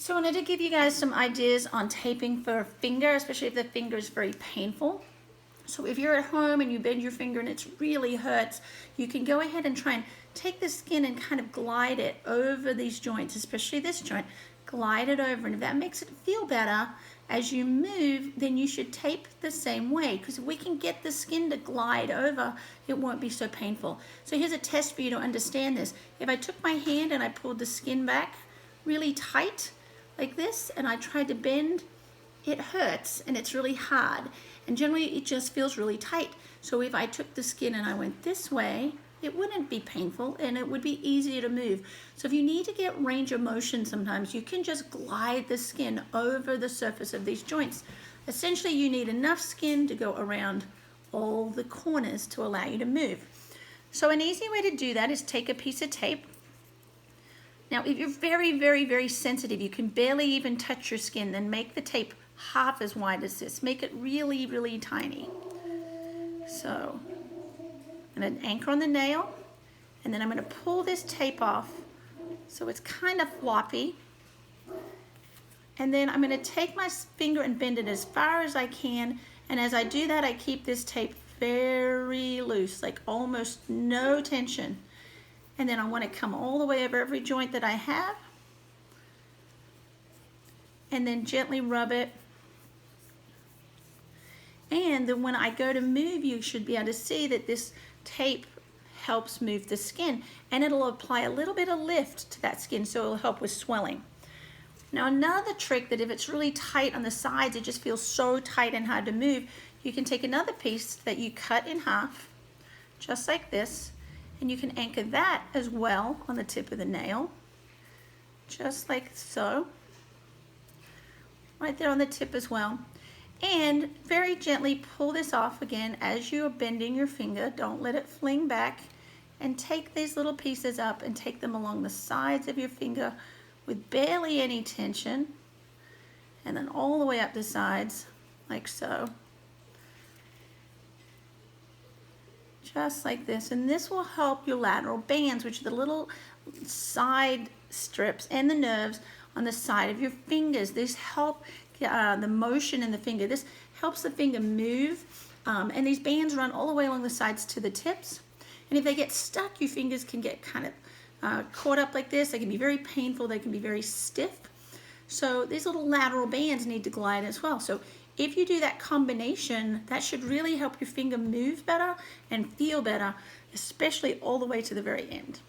So I wanted to give you guys some ideas on taping for a finger, especially if the finger is very painful. So if you're at home and you bend your finger and it really hurts, you can go ahead and try and take the skin and kind of glide it over these joints, especially this joint. Glide it over, and if that makes it feel better as you move, then you should tape the same way, because if we can get the skin to glide over, it won't be so painful. So here's a test for you to understand this. If I took my hand and I pulled the skin back really tight like this and I tried to bend, it hurts and it's really hard, and generally it just feels really tight. So if I took the skin and I went this way, it wouldn't be painful and it would be easier to move. So if you need to get range of motion, sometimes you can just glide the skin over the surface of these joints. Essentially, you need enough skin to go around all the corners to allow you to move. So an easy way to do that is take a piece of tape. Now, if you're very, very, very sensitive, you can barely even touch your skin, then make the tape half as wide as this. Make it really, really tiny. So I'm going to anchor on the nail, and then I'm going to pull this tape off so it's kind of floppy. And then I'm going to take my finger and bend it as far as I can, and as I do that, I keep this tape very loose, like almost no tension. And then I want to come all the way over every joint that I have, and then gently rub it. And then when I go to move, you should be able to see that this tape helps move the skin, and it'll apply a little bit of lift to that skin, so it'll help with swelling. Now, another trick, that if it's really tight on the sides, it just feels so tight and hard to move, you can take another piece that you cut in half, just like this, and you can anchor that as well on the tip of the nail, just like so, right there on the tip as well. And very gently pull this off again as you are bending your finger. Don't let it fling back, and take these little pieces up and take them along the sides of your finger with barely any tension, and then all the way up the sides like so. Just like this, and this will help your lateral bands, which are the little side strips and the nerves on the side of your fingers. These help the motion in the finger. This helps the finger move, and these bands run all the way along the sides to the tips. And if they get stuck, your fingers can get kind of caught up like this. They can be very painful. They can be very stiff. So these little lateral bands need to glide as well. So if you do that combination, that should really help your finger move better and feel better, especially all the way to the very end.